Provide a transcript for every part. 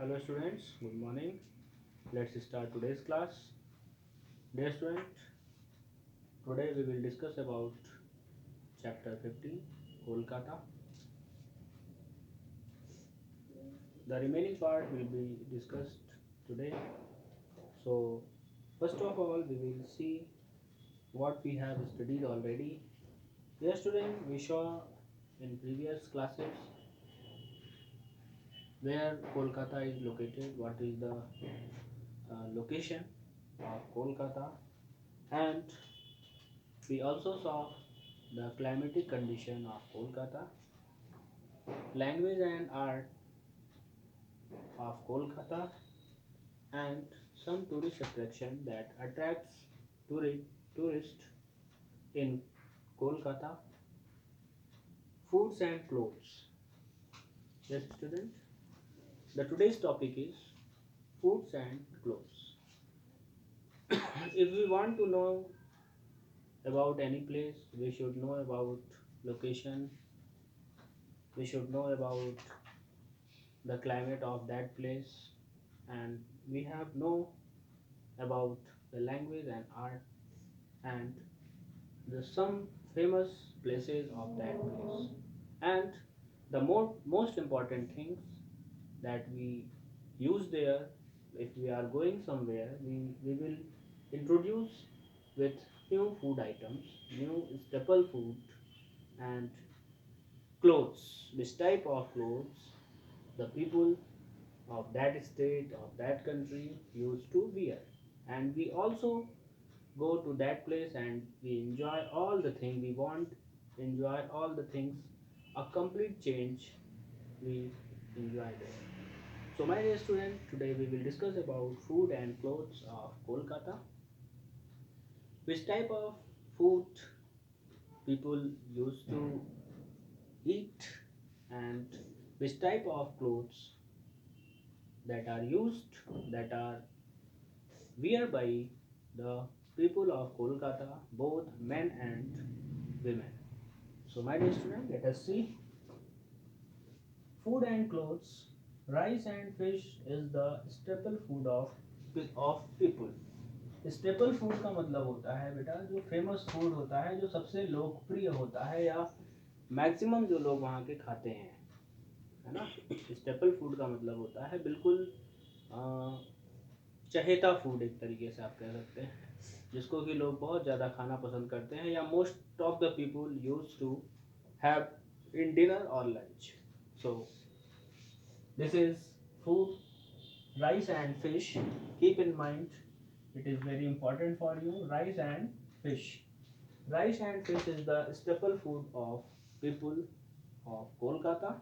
Hello students, good morning. Let's start today's class. Dear student, today we will discuss about chapter 15, Kolkata. The remaining part will be discussed today. So, first of all, we will see what we have studied already. Dear student, we saw in previous classes where Kolkata is located, what is the location of Kolkata, and we also saw the climatic condition of Kolkata, language and art of Kolkata, and some tourist attraction that attracts tourists in Kolkata, foods and clothes. Yes, student. The today's topic is foods and clothes. If we want to know about any place, we should know about location. We should know about the climate of that place, and we have know about the language and art and the some famous places of that place. And the most important things that we use there, if we are going somewhere, we will introduce with new food items, new staple food and clothes. This type of clothes the people of that state, of that country used to wear. And we also go to that place and we enjoy all the things we want, enjoy all the things, a complete change we enjoy there. So my dear student, today we will discuss about food and clothes of Kolkata. Which type of food people used to eat and which type of clothes that are used, that are wear by the people of Kolkata, both men and women. So, my dear student, let us see food and clothes. Rice and fish is the staple food of people. Staple food का मतलब होता है बेटा जो famous food होता है, जो सबसे लोकप्रिय होता है या मैक्सिमम जो लोग वहाँ के खाते हैं, है ना। स्टेपल फूड का मतलब होता है बिल्कुल चहेता फूड, एक तरीके से आप कह सकते हैं, जिसको कि लोग बहुत ज़्यादा खाना पसंद करते हैं या most of the people use to have in dinner और lunch. So this is food, rice and fish. Keep in mind, it is very important for you. Rice and fish. Rice and fish is the staple food of people of Kolkata.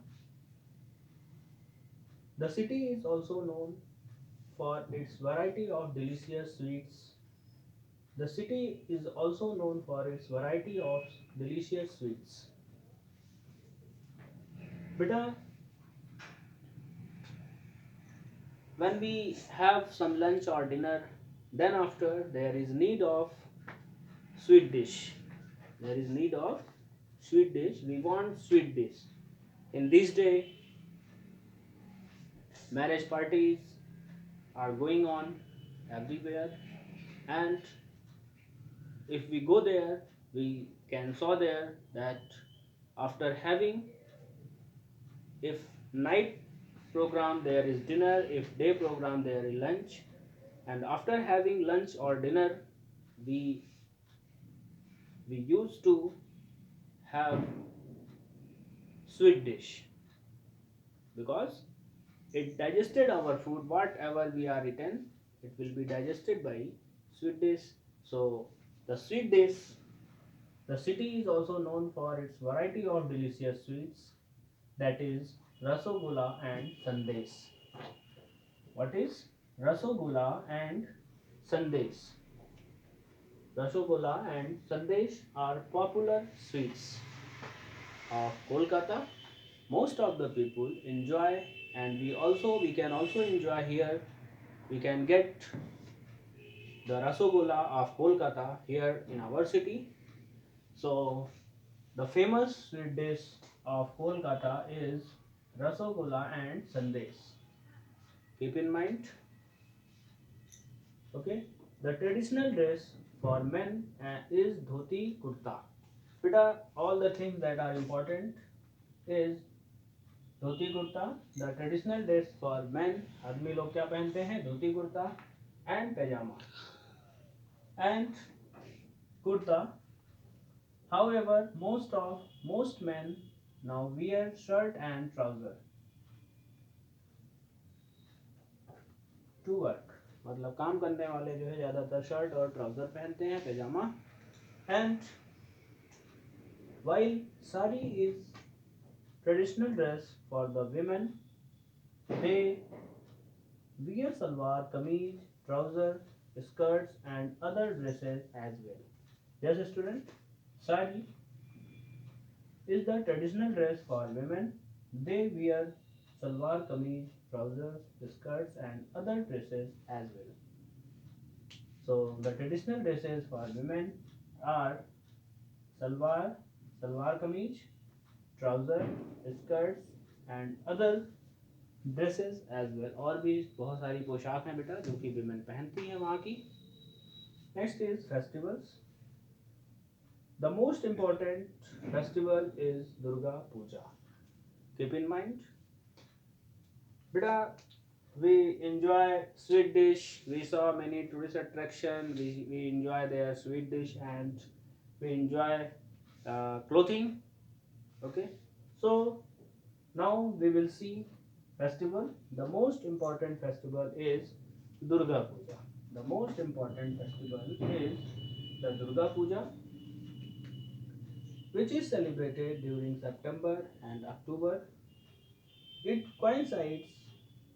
The city is also known for its variety of delicious sweets. The city is also known for its variety of delicious sweets. Beta, when we have some lunch or dinner, then after there is need of sweet dish. There is need of sweet dish. We want sweet dish. In this day, marriage parties are going on everywhere, and if we go there, we can saw there that after having, if night program there is dinner, if day program there is lunch, and after having lunch or dinner, we we used to have sweet dish because it digested our food, whatever we are eaten, it will be digested by sweet dish. So the sweet dish, the city is also known for its variety of delicious sweets, that is rasogolla and sandesh. What is rasogolla and sandesh? Rasogolla and sandesh are popular sweets of Kolkata. Most of the people enjoy, and we can also enjoy here. We can get the Rasogolla of Kolkata here in our city. So the famous sweet dish of Kolkata is Rasogolla and Sandesh. keep in mind. Okay, the traditional dress for men is dhoti kurta. Beta, all the things that are important is dhoti kurta. The traditional dress for man, आदमी लोग क्या पहनते हैं? Dhoti kurta and pyjama and kurta. However, most men now wear shirt and trouser to work. मतलब काम करने वाले जो है ज़्यादातर शर्ट और ट्राउज़र पहनते हैं, pyjama. And while sari is traditional dress for the women, they wear salwar, kameez, trouser, skirts and other dresses as well. Yes, student, sari is the traditional dress for women. They wear salwar, kameez, trousers, skirts and other dresses as well. So the traditional dresses for women are salwar kameez, trouser, skirts and other dresses as well. और भी बहुत सारी पोशाक हैं बेटा जो कि women पहनती हैं वहाँ की. Next is festivals. The most important festival is Durga Puja. Keep in mind बेटा, we enjoy sweet dish. We saw many tourist attraction. We enjoy their sweet dish and we enjoy clothing. Okay, so now we will see festival. The most important festival is Durga Puja. The most important festival is the Durga Puja, which is celebrated during September and October. It coincides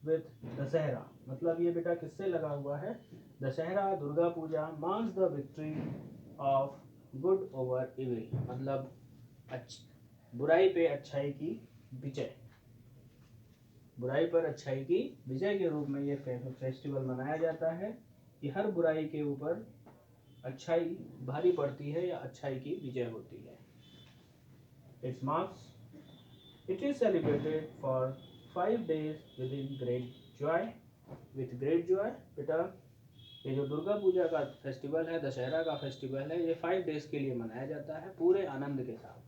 with Dasahara. मतलब ये बेटा किससे लगा हुआ है? Dussehra, Durga Puja marks the victory of good over evil. मतलब बुराई पे अच्छाई की विजय. बुराई पर अच्छाई की विजय के रूप में ये फेस्टिवल मनाया जाता है कि हर बुराई के ऊपर अच्छाई भारी पड़ती है या अच्छाई की विजय होती है. It's marks. It is celebrated for 5 days with great Joy. With great Joy. बेटा, ये जो दुर्गा पूजा का फेस्टिवल है, दशहरा का फेस्टिवल है, ये 5 days के लिए मनाया जाता है पूरे आनंद के साथ.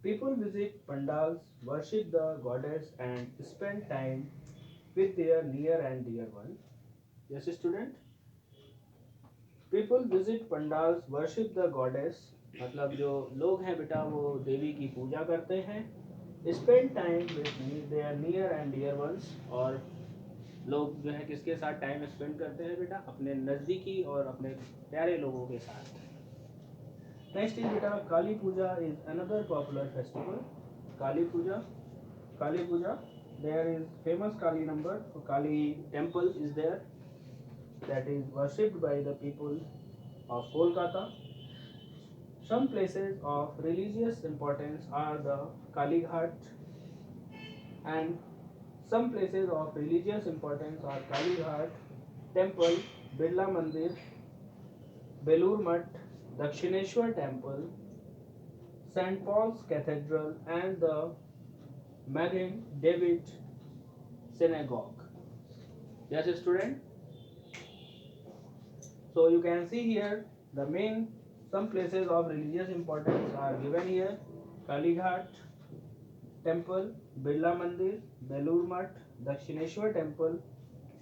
People visit pandals, worship the goddess and spend time with their near and dear ones. Yes, student. People visit pandals, worship the goddess. मतलब जो लोग हैं बेटा वो देवी की पूजा करते हैं. Spend time with their near and dear ones. और लोग जो है किसके साथ टाइम स्पेंड करते हैं बेटा? अपने नज़दीकी और अपने प्यारे लोगों के साथ. Next is beta Kali Puja is another popular festival. Kali Puja. There is famous Kali number. Kali temple is there that is worshipped by the people of Kolkata. Some places of religious importance are the Kali Ghat, and some places of religious importance are Kali Ghat temple, Birla Mandir, Belur Math, Dakshineshwar Temple, St. Paul's Cathedral and the Magen David Synagogue. Yes, student. So you can see here the main some places of religious importance are given here: Kali Ghat Temple, Birla Mandir, Belur Math, Dakshineshwar Temple,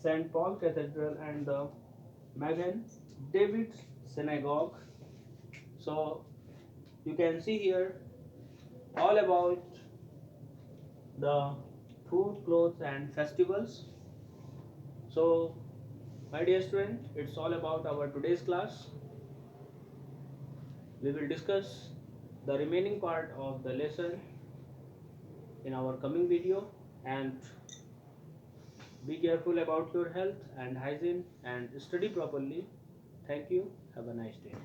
St. Paul Cathedral and the Magen David Synagogue. So you can see here all about the food, clothes and festivals. So my dear student, it's all about our today's class. We will discuss the remaining part of the lesson in our coming video, and be careful about your health and hygiene and study properly. Thank you. Have a nice day.